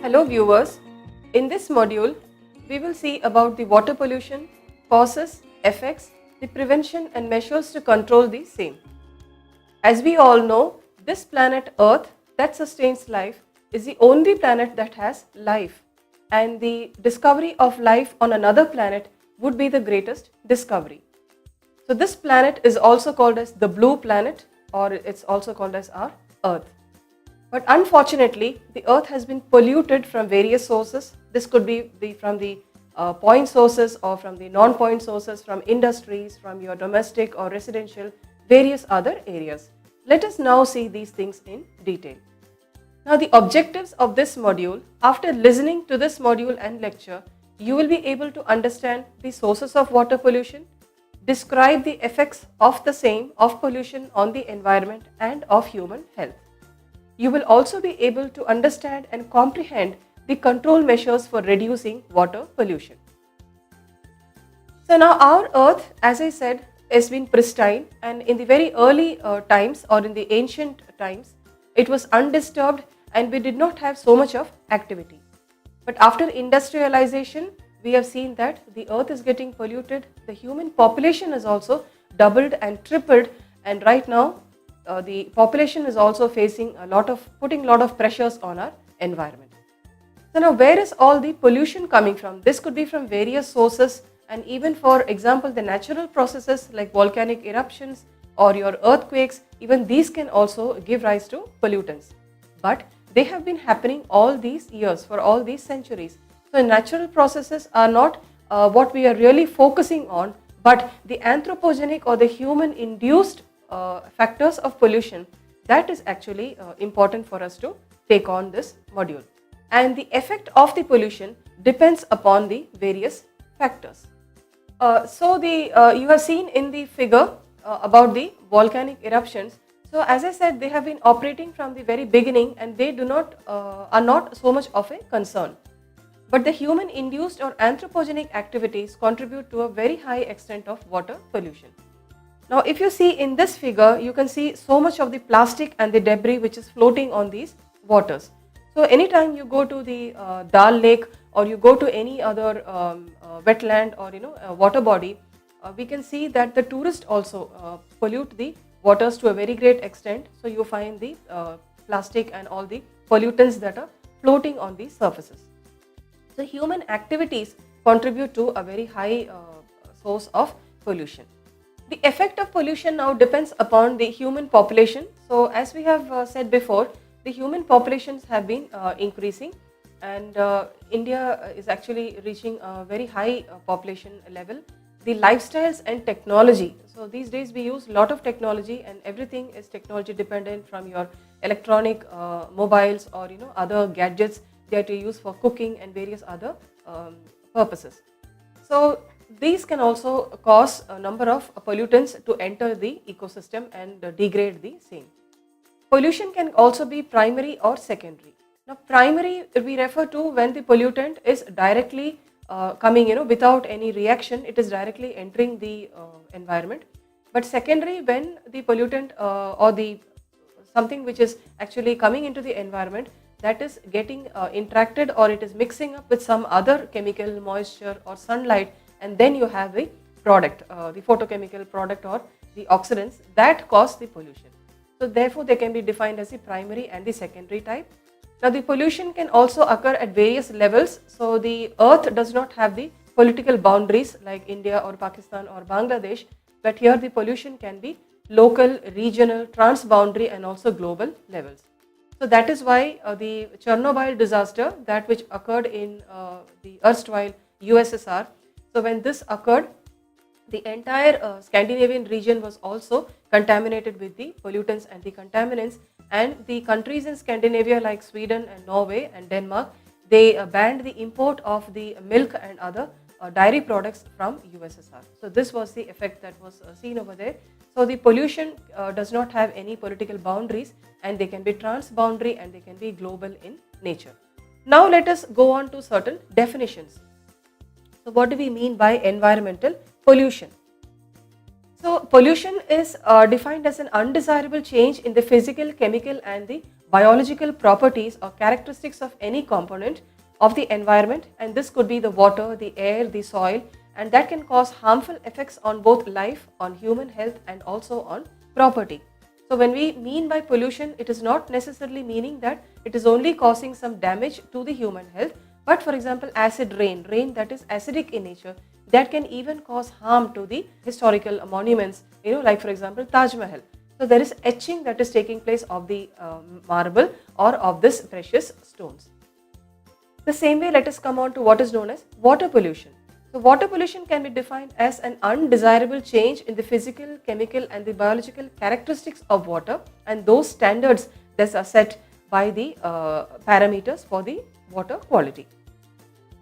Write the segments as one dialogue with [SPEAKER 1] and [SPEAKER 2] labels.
[SPEAKER 1] Hello viewers, in this module we will see about the water pollution, causes, effects, the prevention and measures to control the same. As we all know, this planet Earth that sustains life is the only planet that has life, and the discovery of life on another planet would be the greatest discovery. So this planet is also called as the blue planet, or it's also called as our Earth. But unfortunately, the Earth has been polluted from various sources. This could be from the point sources or from the non-point sources, from industries, from your domestic or residential, various other areas. Let us now see these things in detail. Now the objectives of this module, after listening to this module and lecture, you will be able to understand the sources of water pollution, describe the effects of the same of pollution on the environment and of human health. You will also be able to understand and comprehend the control measures for reducing water pollution. So now our Earth, as I said, has been pristine, and in the very early times or in the ancient times, it was undisturbed and we did not have so much of activity. But after industrialization, we have seen that the Earth is getting polluted, the human population has also doubled and tripled, and right now the population is also facing putting a lot of pressures on our environment. So now where is all the pollution coming from? This could be from various sources, and even for example the natural processes like volcanic eruptions or your earthquakes, even these can also give rise to pollutants. But they have been happening all these years, for all these centuries. So natural processes are not what we are really focusing on, but the anthropogenic or the human induced factors of pollution, that is actually important for us to take on this module. And the effect of the pollution depends upon the various factors. You have seen in the figure about the volcanic eruptions. So as I said, they have been operating from the very beginning, and they are not so much of a concern. But the human induced or anthropogenic activities contribute to a very high extent of water pollution. Now if you see in this figure, you can see so much of the plastic and the debris which is floating on these waters. So anytime you go to the Dal Lake or you go to any other wetland or water body, we can see that the tourists also pollute the waters to a very great extent. So you find the plastic and all the pollutants that are floating on the surfaces. So human activities contribute to a very high source of pollution. The effect of pollution now depends upon the human population. So as we have said before, the human populations have been increasing, and India is actually reaching a very high population level. The lifestyles and technology. So these days we use a lot of technology, and everything is technology dependent, from your electronic mobiles or other gadgets that you use for cooking and various other purposes. So these can also cause a number of pollutants to enter the ecosystem and degrade the same. Pollution can also be primary or secondary. Now primary we refer to when the pollutant is directly coming, without any reaction, it is directly entering the environment. But secondary, when the pollutant or the something which is actually coming into the environment, that is getting interacted, or it is mixing up with some other chemical, moisture or sunlight, and then you have the product, the photochemical product or the oxidants that cause the pollution. So therefore they can be defined as the primary and the secondary type. Now the pollution can also occur at various levels. So the Earth does not have the political boundaries like India or Pakistan or Bangladesh, but here the pollution can be local, regional, transboundary and also global levels. So that is why the Chernobyl disaster, that which occurred in the erstwhile USSR, so when this occurred, the entire Scandinavian region was also contaminated with the pollutants and the contaminants, and the countries in Scandinavia like Sweden and Norway and Denmark, they banned the import of the milk and other dairy products from USSR. So this was the effect that was seen over there. So the pollution does not have any political boundaries, and they can be transboundary and they can be global in nature. Now let us go on to certain definitions. So what do we mean by environmental pollution? So pollution is defined as an undesirable change in the physical, chemical and the biological properties or characteristics of any component of the environment, and this could be the water, the air, the soil, and that can cause harmful effects on both life, on human health and also on property. So when we mean by pollution, it is not necessarily meaning that it is only causing some damage to the human health, but for example acid rain that is acidic in nature, that can even cause harm to the historical monuments, like for example Taj Mahal. So there is etching that is taking place of the marble or of this precious stones. The same way, let us come on to what is known as water pollution. So water pollution can be defined as an undesirable change in the physical, chemical and the biological characteristics of water, and those standards that are set by the parameters for the water quality.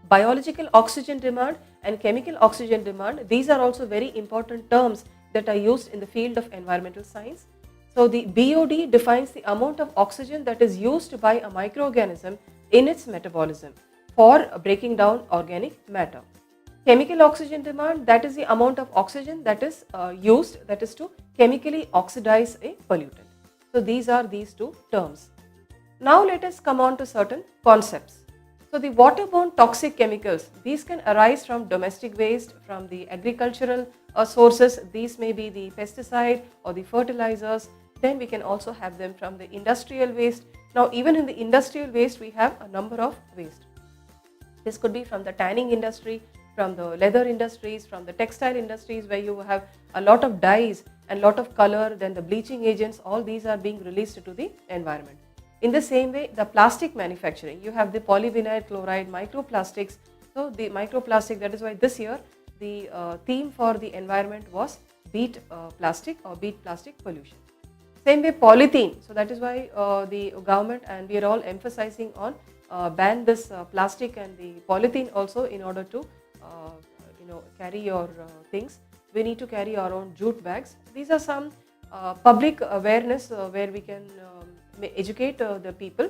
[SPEAKER 1] Biological oxygen demand and chemical oxygen demand, these are also very important terms that are used in the field of environmental science. So the BOD defines the amount of oxygen that is used by a microorganism in its metabolism for breaking down organic matter. Chemical oxygen demand, that is the amount of oxygen that is used, that is to chemically oxidize a pollutant. So these are these two terms. Now let us come on to certain concepts. So the waterborne toxic chemicals, these can arise from domestic waste, from the agricultural sources. These may be the pesticide or the fertilizers. Then we can also have them from the industrial waste. Now even in the industrial waste, we have a number of waste. This could be from the tanning industry, from the leather industries, from the textile industries where you have a lot of dyes and lot of color, then the bleaching agents, all these are being released to the environment. In the same way, the plastic manufacturing, you have the polyvinyl chloride, microplastics. So the microplastic, that is why this year the theme for the environment was beat plastic or beat plastic pollution. Same way polythene, so that is why the government and we are all emphasizing on ban this plastic and the polythene also in order to carry your things. We need to carry our own jute bags. These are some public awareness where we can educate the people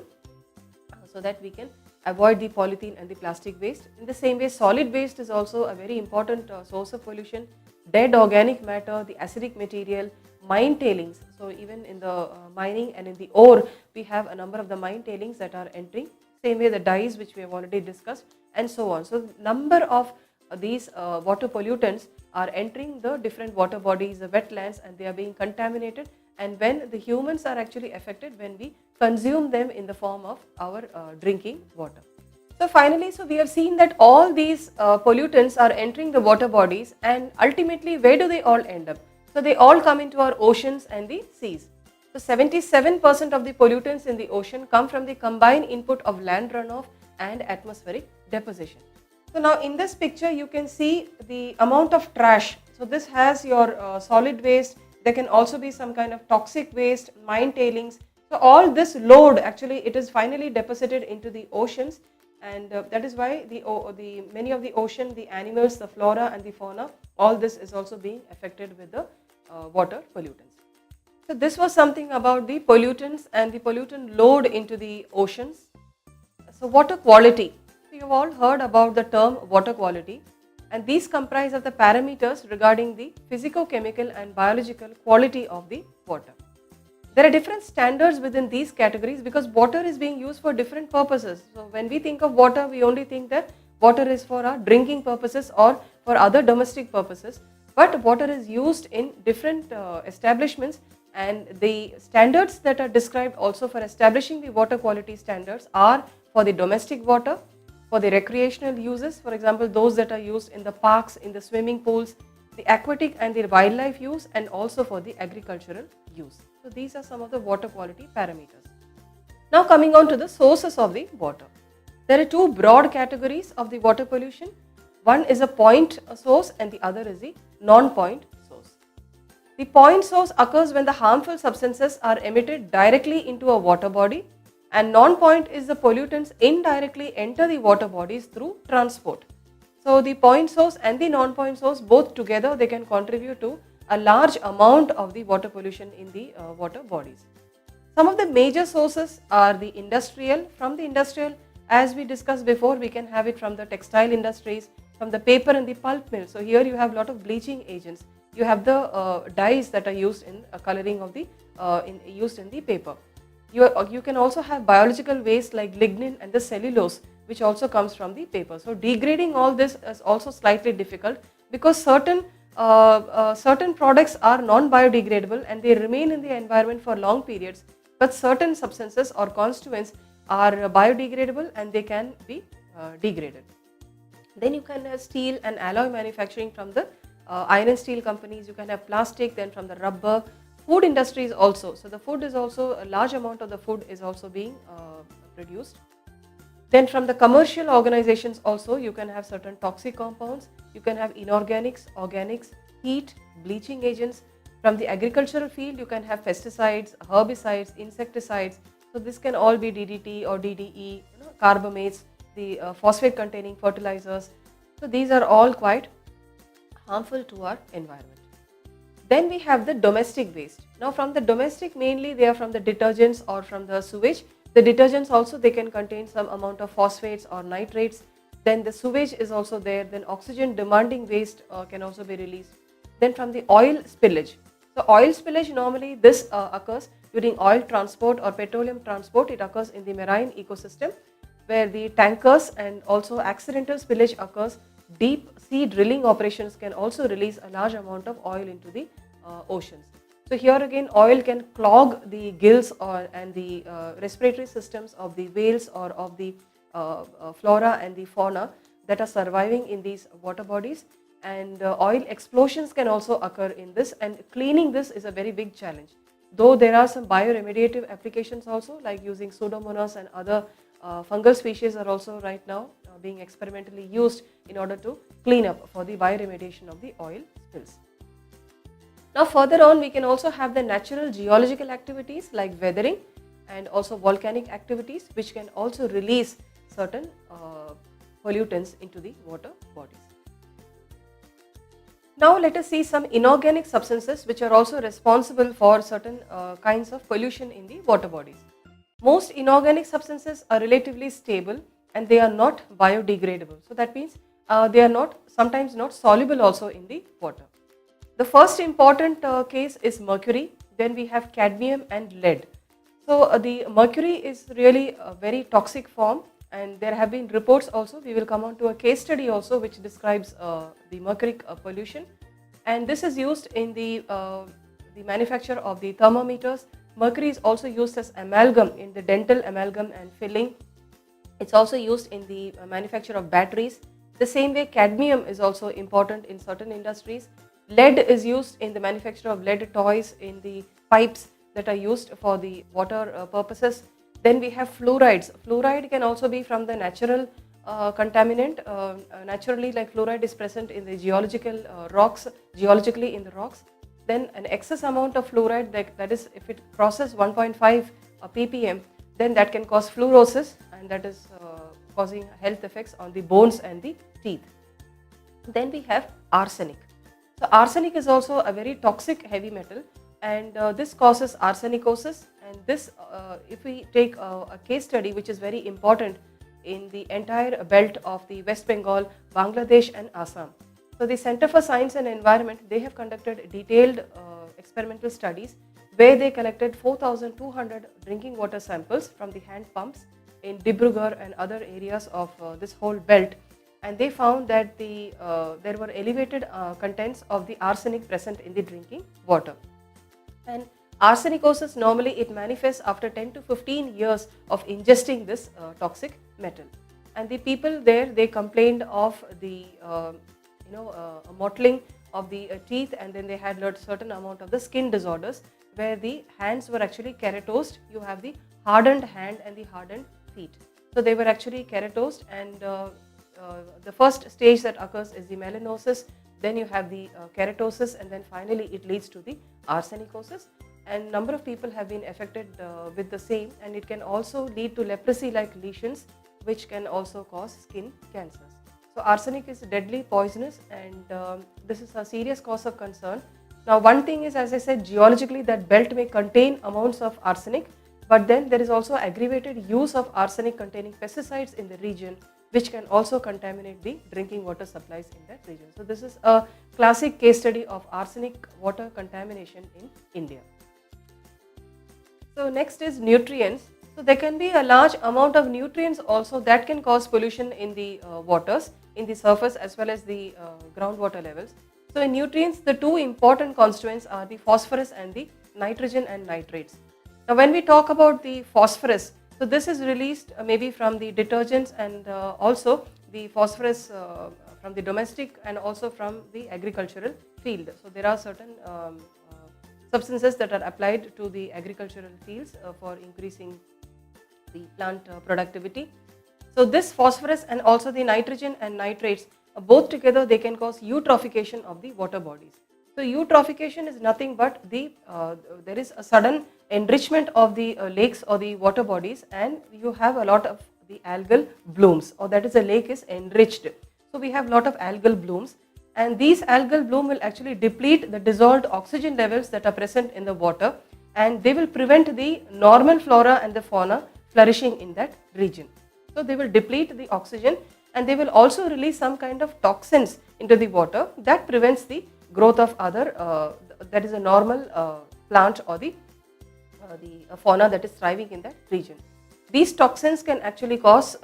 [SPEAKER 1] so that we can avoid the polythene and the plastic waste. In the same way, solid waste is also a very important source of pollution. Dead organic matter, the acidic material, mine tailings. So even in the mining and in the ore, we have a number of the mine tailings that are entering. Same way the dyes which we have already discussed and so on. So number of these water pollutants are entering the different water bodies, the wetlands, and they are being contaminated. And when the humans are actually affected when we consume them in the form of our drinking water. So finally, we have seen that all these pollutants are entering the water bodies, and ultimately where do they all end up? So they all come into our oceans and the seas. So 77% of the pollutants in the ocean come from the combined input of land runoff and atmospheric deposition. So now in this picture you can see the amount of trash. So this has your solid waste. There can also be some kind of toxic waste, mine tailings. So all this load actually it is finally deposited into the oceans, and that is why the many of the ocean, the animals, the flora and the fauna, all this is also being affected with the water pollutants. So this was something about the pollutants and the pollutant load into the oceans. So water quality. You have all heard about the term water quality, and these comprise of the parameters regarding the physico-chemical and biological quality of the water. There are different standards within these categories because water is being used for different purposes. So when we think of water, we only think that water is for our drinking purposes or for other domestic purposes, but water is used in different establishments, and the standards that are described also for establishing the water quality standards are for the domestic water, for the recreational uses, for example those that are used in the parks, in the swimming pools, the aquatic and the wildlife use, and also for the agricultural use. So these are some of the water quality parameters. Now coming on to the sources of the water. There are two broad categories of the water pollution. One is a point source and the other is the non-point source. The point source occurs when the harmful substances are emitted directly into a water body, and non-point is the pollutants indirectly enter the water bodies through transport. So the point source and the non-point source both together, they can contribute to a large amount of the water pollution in the water bodies. Some of the major sources are the industrial. From the industrial, as we discussed before, we can have it from the textile industries, from the paper and the pulp mill. So here you have a lot of bleaching agents. You have the dyes that are used in coloring of the used in the paper. You can also have biological waste like lignin and the cellulose, which also comes from the paper. So degrading all this is also slightly difficult because certain products are non-biodegradable and they remain in the environment for long periods, but certain substances or constituents are biodegradable and they can be degraded. Then you can have steel and alloy manufacturing from the iron and steel companies. You can have plastic, then from the rubber, food industries also. So the food is also, a large amount of the food is also being produced. Then from the commercial organizations also, you can have certain toxic compounds. You can have inorganics, organics, heat, bleaching agents. From the agricultural field, you can have pesticides, herbicides, insecticides. So this can all be DDT or DDE, carbamates, the phosphate containing fertilizers. So these are all quite harmful to our environment. Then we have the domestic waste. Now from the domestic, mainly they are from the detergents or from the sewage. The detergents also, they can contain some amount of phosphates or nitrates. Then the sewage is also there. Then oxygen demanding waste can also be released. Then from the oil spillage. So oil spillage, normally this occurs during oil transport or petroleum transport. It occurs in the marine ecosystem where the tankers and also accidental spillage occurs. Deep sea drilling operations can also release a large amount of oil into the oceans. So here again, oil can clog the gills and the respiratory systems of the whales or of the flora and the fauna that are surviving in these water bodies. And oil explosions can also occur in this, and cleaning this is a very big challenge. Though there are some bioremediative applications also, like using Pseudomonas and other fungal species are also right now being experimentally used in order to clean up for the bioremediation of the oil spills. Now further on, we can also have the natural geological activities like weathering and also volcanic activities, which can also release certain pollutants into the water bodies. Now let us see some inorganic substances which are also responsible for certain kinds of pollution in the water bodies. Most inorganic substances are relatively stable and they are not biodegradable. So that means they are sometimes not soluble also in the water. The first important case is mercury. Then we have cadmium and lead. So the mercury is really a very toxic form, and there have been reports also. We will come on to a case study also which describes the mercury pollution, and this is used in the manufacture of the thermometers. Mercury is also used as amalgam in the dental amalgam and filling. It's also used in the manufacture of batteries. The same way, cadmium is also important in certain industries. Lead is used in the manufacture of lead toys, in the pipes that are used for the water purposes. Then we have fluorides. Fluoride can also be from the natural contaminant. Naturally, like fluoride is present in the geologically in the rocks. Then an excess amount of fluoride, that is, if it crosses 1.5 ppm, then that can cause fluorosis, and that is causing health effects on the bones and the teeth. Then we have arsenic. So arsenic is also a very toxic heavy metal, and this causes arsenicosis. And this, if we take a case study which is very important in the entire belt of the West Bengal, Bangladesh and Assam. So the Center for Science and Environment, they have conducted detailed experimental studies where they collected 4,200 drinking water samples from the hand pumps in Dibrugarh and other areas of this whole belt, and they found that there were elevated contents of the arsenic present in the drinking water. And arsenicosis, normally it manifests after 10 to 15 years of ingesting this toxic metal. And the people there, they complained of the mottling of the teeth, and then they had a certain amount of the skin disorders where the hands were actually keratosed. You have the hardened hand and the hardened feet. So they were actually keratosed, and the first stage that occurs is the melanosis. Then you have the keratosis, and then finally it leads to the arsenicosis. And number of people have been affected with the same, and it can also lead to leprosy-like lesions, which can also cause skin cancers. So arsenic is deadly poisonous, and this is a serious cause of concern. Now one thing is, as I said, geologically that belt may contain amounts of arsenic, but then there is also aggravated use of arsenic containing pesticides in the region, which can also contaminate the drinking water supplies in that region. So this is a classic case study of arsenic water contamination in India. So next is nutrients. So there can be a large amount of nutrients also that can cause pollution in the waters, in the surface as well as the groundwater levels. So in nutrients, the two important constituents are the phosphorus and the nitrogen and nitrates. Now when we talk about the phosphorus, so this is released maybe from the detergents and also the phosphorus from the domestic and also from the agricultural field. So there are certain substances that are applied to the agricultural fields for increasing the plant productivity. So this phosphorus and also the nitrogen and nitrates, both together they can cause eutrophication of the water bodies. So eutrophication is nothing but the there is a sudden enrichment of the lakes or the water bodies, and you have a lot of the algal blooms, or that is, a lake is enriched. So we have a lot of algal blooms, and these algal bloom will actually deplete the dissolved oxygen levels that are present in the water, and they will prevent the normal flora and the fauna flourishing in that region. So they will deplete the oxygen, and they will also release some kind of toxins into the water that prevents the growth of other that is a normal plant or the fauna that is thriving in that region. These toxins can actually cause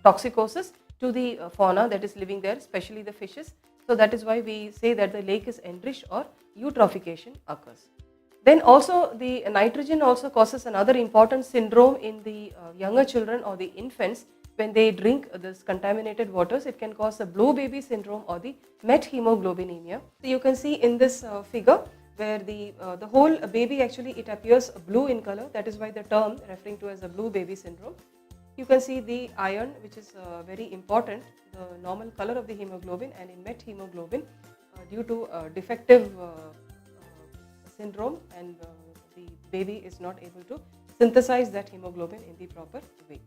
[SPEAKER 1] toxicosis to the fauna that is living there, especially the fishes. So that is why we say that the lake is enriched or eutrophication occurs. Then also the nitrogen also causes another important syndrome in the younger children or the infants. When they drink this contaminated waters, it can cause the blue baby syndrome or the methemoglobinemia. So you can see in this figure where the whole baby actually, it appears blue in color. That is why the term referring to as the blue baby syndrome. You can see the iron, which is very important, the normal color of the hemoglobin, and in methemoglobin due to defective syndrome, and the baby is not able to synthesize that hemoglobin in the proper way.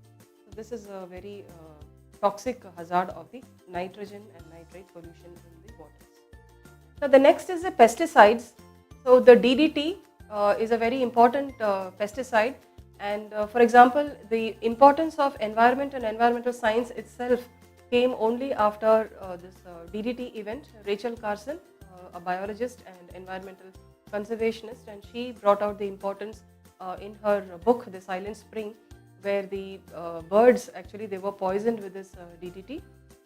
[SPEAKER 1] So this is a very toxic hazard of the nitrogen and nitrate pollution in the waters. Now the next is the pesticides. So the DDT is a very important pesticide, and for example, the importance of environment and environmental science itself came only after this DDT event. Rachel Carson, a biologist and environmental conservationist, and she brought out the importance in her book The Silent Spring, where the birds actually, they were poisoned with this DDT,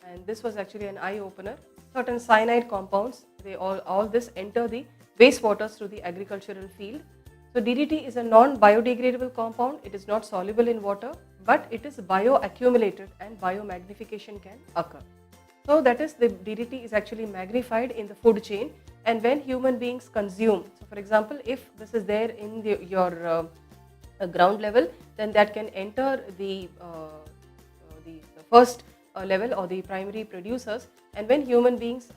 [SPEAKER 1] and this was actually an eye opener. Certain cyanide compounds, they all this enter the wastewaters through the agricultural field. So DDT is a non-biodegradable compound. It is not soluble in water, but it is bioaccumulated and biomagnification can occur. So that is, the DDT is actually magnified in the food chain, and when human beings consume, so for example, if this is there in your ground level, then that can enter the first level or the primary producers, and when human beings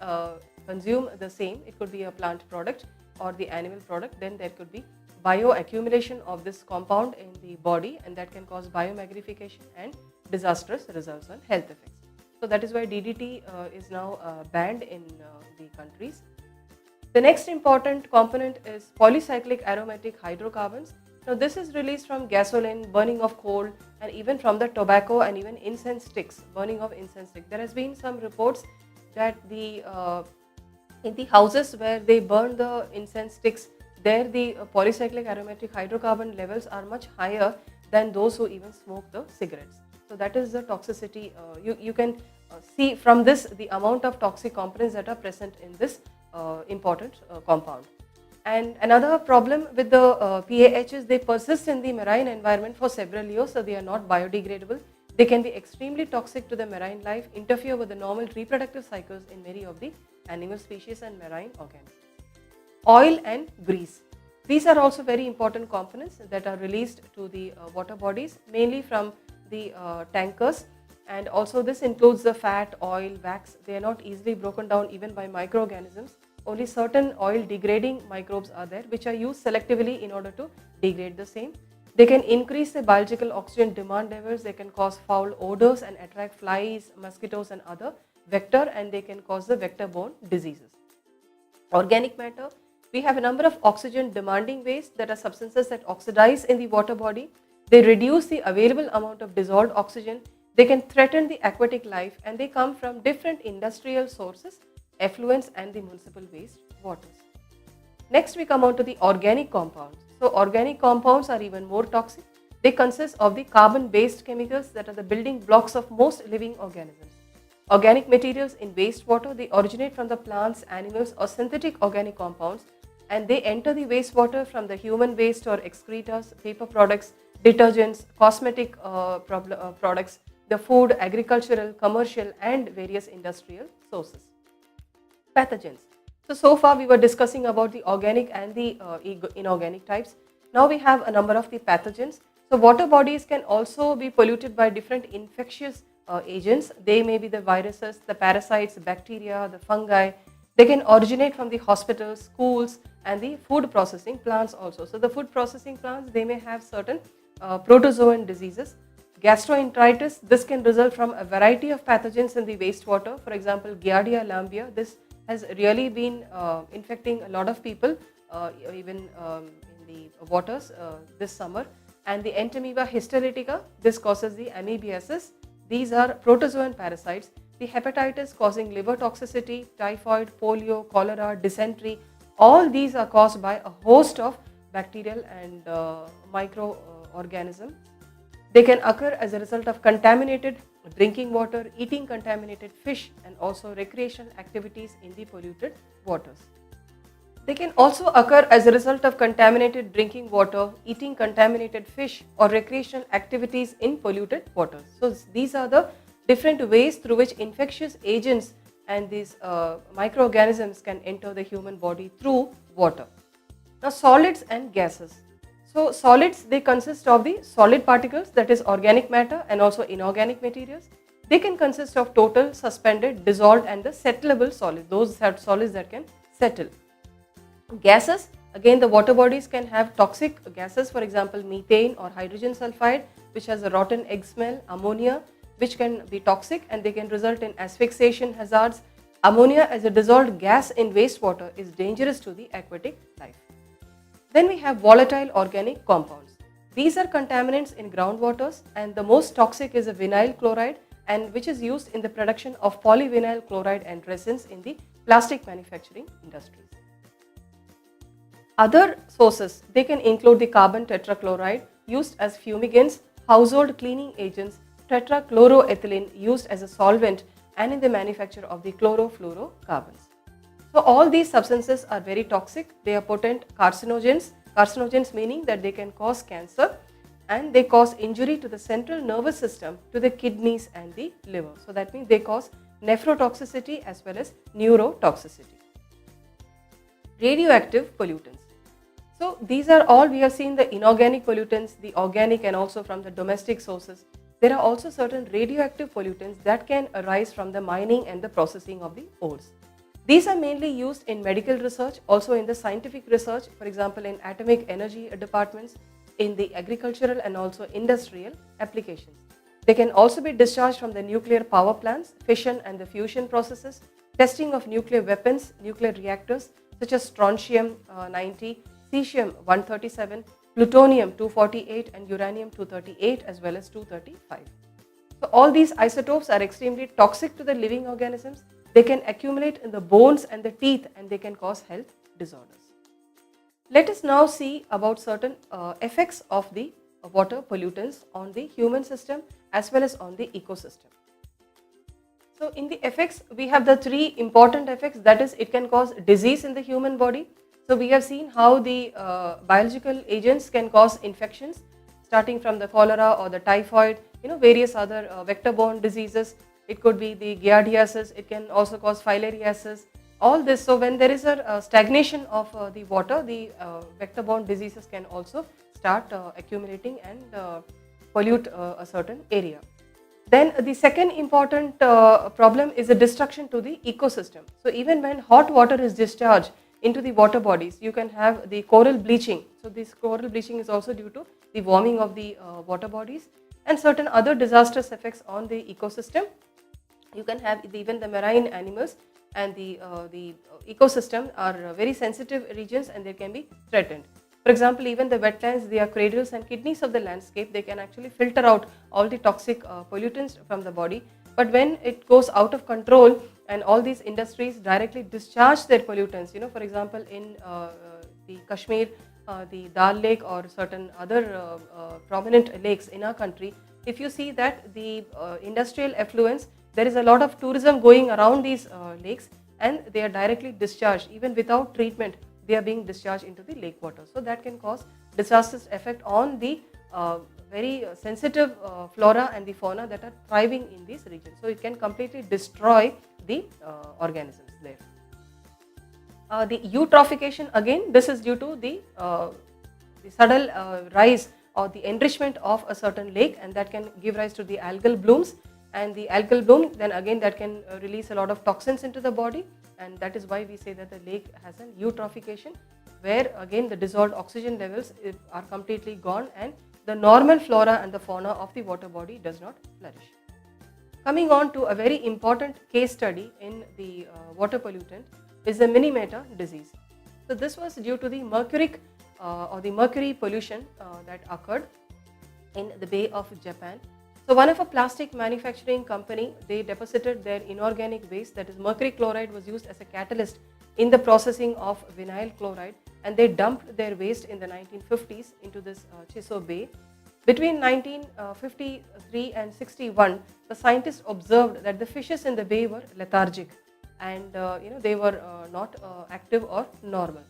[SPEAKER 1] consume the same, it could be a plant product or the animal product, then there could be bioaccumulation of this compound in the body, and that can cause biomagnification and disastrous results on health effects. So that is why DDT is now banned in the countries. The next important component is polycyclic aromatic hydrocarbons. Now this is released from gasoline, burning of coal, and even from the tobacco and even incense sticks, burning of incense sticks. There has been some reports that in the houses where they burn the incense sticks, there the polycyclic aromatic hydrocarbon levels are much higher than those who even smoke the cigarettes. So that is the toxicity. You can see from this the amount of toxic components that are present in this important compound. And another problem with the PAH is they persist in the marine environment for several years, so they are not biodegradable. They can be extremely toxic to the marine life, interfere with the normal reproductive cycles in many of the animal species and marine organisms. Oil and grease. These are also very important components that are released to the water bodies, mainly from the tankers, and also this includes the fat, oil, wax. They are not easily broken down even by microorganisms. Only certain oil degrading microbes are there, which are used selectively in order to degrade the same. They can increase the biological oxygen demand levels, they can cause foul odors and attract flies, mosquitoes and other vector, and they can cause the vector-borne diseases. Organic matter. We have a number of oxygen demanding waste that are substances that oxidize in the water body. They reduce the available amount of dissolved oxygen. They can threaten the aquatic life and they come from different industrial sources, effluents and the municipal waste waters. Next we come on to the organic compounds. So organic compounds are even more toxic. They consist of the carbon-based chemicals that are the building blocks of most living organisms. Organic materials in wastewater, they originate from the plants, animals or synthetic organic compounds, and they enter the wastewater from the human waste or excretas, paper products, detergents, cosmetic products, the food, agricultural, commercial and various industrial sources. Pathogens. So far we were discussing about the organic and the inorganic types. Now we have a number of the pathogens. So water bodies can also be polluted by different infectious agents. They may be the viruses, the parasites, the bacteria, the fungi. They can originate from the hospitals, schools and the food processing plants also. So the food processing plants, they may have certain protozoan diseases. Gastroenteritis, this can result from a variety of pathogens in the wastewater. For example, Giardia lamblia, this has really been infecting a lot of people even in the waters this summer. And the Entamoeba histolytica, this causes the amoebiasis. These are protozoan parasites. The hepatitis causing liver toxicity, typhoid, polio, cholera, dysentery, all these are caused by a host of bacterial and microorganisms. They can occur as a result of contaminated drinking water, eating contaminated fish and also recreational activities in the polluted waters. They can also occur as a result of contaminated drinking water, eating contaminated fish or recreational activities in polluted waters. So these are the different ways through which infectious agents and these microorganisms can enter the human body through water. Now solids and gases. So solids, they consist of the solid particles, that is organic matter and also inorganic materials. They can consist of total, suspended, dissolved and the settleable solids, those solids that can settle. Gases, again the water bodies can have toxic gases, for example methane or hydrogen sulfide, which has a rotten egg smell, ammonia, which can be toxic and they can result in asphyxiation hazards. Ammonia as a dissolved gas in wastewater is dangerous to the aquatic life. Then we have volatile organic compounds. These are contaminants in groundwaters and the most toxic is a vinyl chloride, and which is used in the production of polyvinyl chloride and resins in the plastic manufacturing industries. Other sources, they can include the carbon tetrachloride used as fumigants, household cleaning agents, tetrachloroethylene used as a solvent and in the manufacture of the chlorofluorocarbons. So all these substances are very toxic. They are potent carcinogens. Carcinogens meaning that they can cause cancer and they cause injury to the central nervous system, to the kidneys and the liver. So that means they cause nephrotoxicity as well as neurotoxicity. Radioactive pollutants. So these are all, we have seen the inorganic pollutants, the organic and also from the domestic sources. There are also certain radioactive pollutants that can arise from the mining and the processing of the ores. These are mainly used in medical research, also in the scientific research, for example in atomic energy departments, in the agricultural and also industrial applications. They can also be discharged from the nuclear power plants, fission and the fusion processes, testing of nuclear weapons, nuclear reactors such as strontium 90, cesium 137, plutonium 248 and uranium 238 as well as 235. So all these isotopes are extremely toxic to the living organisms. They can accumulate in the bones and the teeth and they can cause health disorders. Let us now see about certain effects of the water pollutants on the human system as well as on the ecosystem. So in the effects, we have the three important effects, that is it can cause disease in the human body. So we have seen how the biological agents can cause infections starting from the cholera or the typhoid, various other vector-borne diseases. It could be the giardiasis, it can also cause filariasis, all this. So when there is a stagnation of the water, the vector-borne diseases can also start accumulating and pollute a certain area. Then the second important problem is the destruction to the ecosystem. So even when hot water is discharged into the water bodies, you can have the coral bleaching. So this coral bleaching is also due to the warming of the water bodies and certain other disastrous effects on the ecosystem. You can have even the marine animals and the ecosystem are very sensitive regions and they can be threatened. For example, even the wetlands, they are cradles and kidneys of the landscape. They can actually filter out all the toxic pollutants from the body. But when it goes out of control and all these industries directly discharge their pollutants, for example, in the Kashmir, the Dal Lake or certain other prominent lakes in our country, if you see that the industrial effluents, there is a lot of tourism going around these lakes, and they are directly discharged. Even without treatment, they are being discharged into the lake water. So that can cause disastrous effect on the very sensitive flora and the fauna that are thriving in these regions. So it can completely destroy the organisms there. The eutrophication, again, this is due to the sudden rise or the enrichment of a certain lake, and that can give rise to the algal blooms. And the algal bloom, then again, that can release a lot of toxins into the body, and that is why we say that the lake has an eutrophication, where again the dissolved oxygen levels are completely gone and the normal flora and the fauna of the water body does not flourish. Coming on to a very important case study in the water pollutant is the Minamata disease. So this was due to the mercuric or the mercury pollution that occurred in the Bay of Japan. So one of a plastic manufacturing company, they deposited their inorganic waste, that is mercury chloride was used as a catalyst in the processing of vinyl chloride, and they dumped their waste in the 1950s into this Chiso Bay. Between 1953 and 61, the scientists observed that the fishes in the bay were lethargic, and they were not active or normal.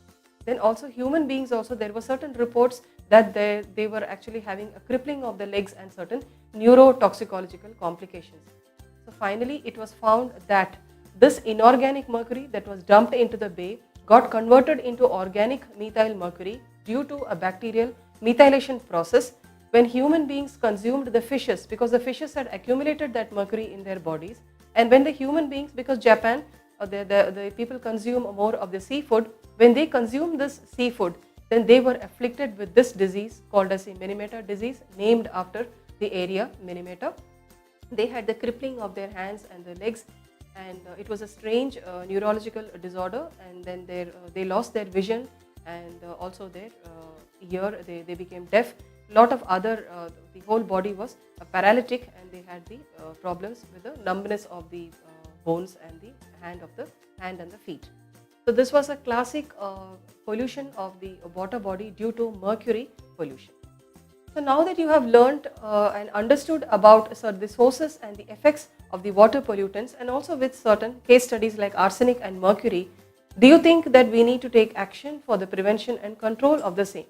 [SPEAKER 1] Then also human beings also, there were certain reports that they were actually having a crippling of the legs and certain neurotoxicological complications. So finally it was found that this inorganic mercury that was dumped into the bay got converted into organic methyl mercury due to a bacterial methylation process when human beings consumed the fishes, because the fishes had accumulated that mercury in their bodies. And when the human beings, because Japan, the people consume more of the seafood, when they consume this seafood, then they were afflicted with this disease called as the Minamata disease, named after the area Minamata. They had the crippling of their hands and their legs, and it was a strange neurological disorder, and then they lost their vision, and also their ear, they became deaf. A lot of other, the whole body was paralytic, and they had the problems with the numbness of the bones and the hand and the feet. So this was a classic pollution of the water body due to mercury pollution. So now that you have learnt and understood about the sources and the effects of the water pollutants, and also with certain case studies like arsenic and mercury, do you think that we need to take action for the prevention and control of the same?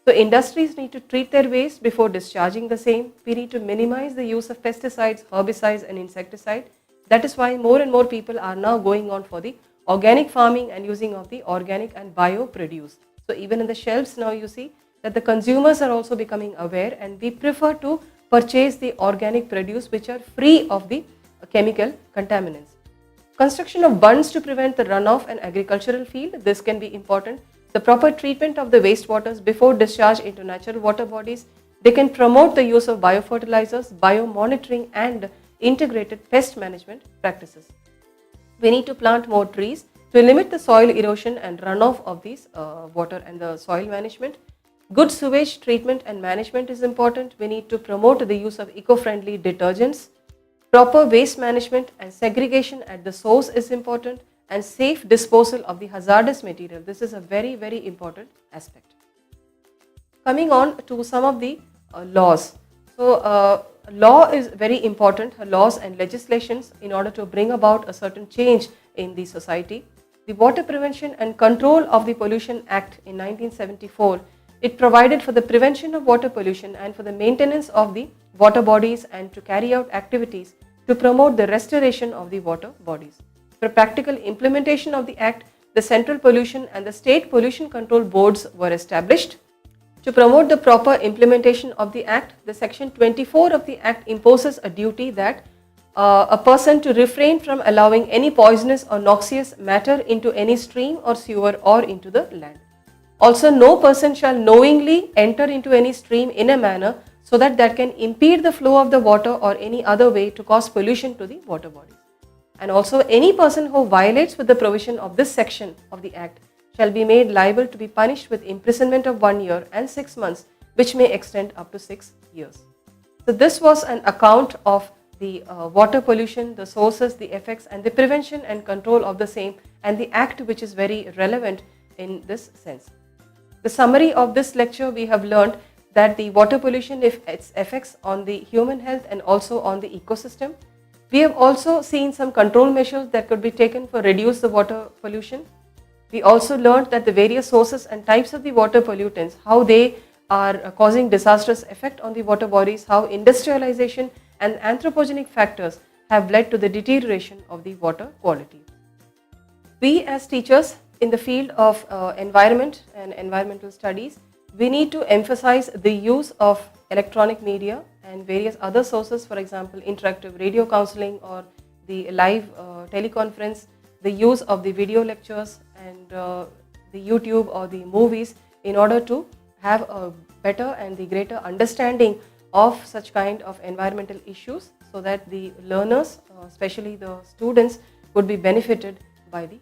[SPEAKER 1] So industries need to treat their waste before discharging the same. We need to minimize the use of pesticides, herbicides and insecticide. That is why more and more people are now going on for the organic farming and using of the organic and bio produce. So even in the shelves now you see that the consumers are also becoming aware, and we prefer to purchase the organic produce which are free of the chemical contaminants. Construction of bunds to prevent the runoff and agricultural field, this can be important. The proper treatment of the wastewaters before discharge into natural water bodies. They can promote the use of biofertilizers, biomonitoring and integrated pest management practices. We need to plant more trees to limit the soil erosion and runoff of these water and the soil management. Good sewage treatment and management is important. We need to promote the use of eco-friendly detergents. Proper waste management and segregation at the source is important, and safe disposal of the hazardous material. This is a very, very important aspect. Coming on to some of the laws. So law is very important, laws and legislations in order to bring about a certain change in the society. The Water Prevention and Control of the Pollution Act in 1974, it provided for the prevention of water pollution and for the maintenance of the water bodies, and to carry out activities to promote the restoration of the water bodies. For practical implementation of the Act, the Central Pollution and the State Pollution Control Boards were established. To promote the proper implementation of the Act, the Section 24 of the Act imposes a duty that a person to refrain from allowing any poisonous or noxious matter into any stream or sewer or into the land. Also, no person shall knowingly enter into any stream in a manner so that can impede the flow of the water or any other way to cause pollution to the water bodies. And also, any person who violates with the provision of this section of the Act shall be made liable to be punished with imprisonment of 1 year and 6 months, which may extend up to 6 years. So this was an account of the water pollution, the sources, the effects, and the prevention and control of the same, and the act which is very relevant in this sense. The summary of this lecture, we have learned that the water pollution, its effects on the human health and also on the ecosystem. We have also seen some control measures that could be taken for reduce the water pollution. We also learned that the various sources and types of the water pollutants, how they are causing disastrous effect on the water bodies, how industrialization and anthropogenic factors have led to the deterioration of the water quality. We as teachers in the field of environment and environmental studies, we need to emphasize the use of electronic media and various other sources, for example, interactive radio counseling or the live teleconference, the use of the video lectures and the YouTube or the movies in order to have a better and the greater understanding of such kind of environmental issues, so that the learners, especially the students, would be benefited by the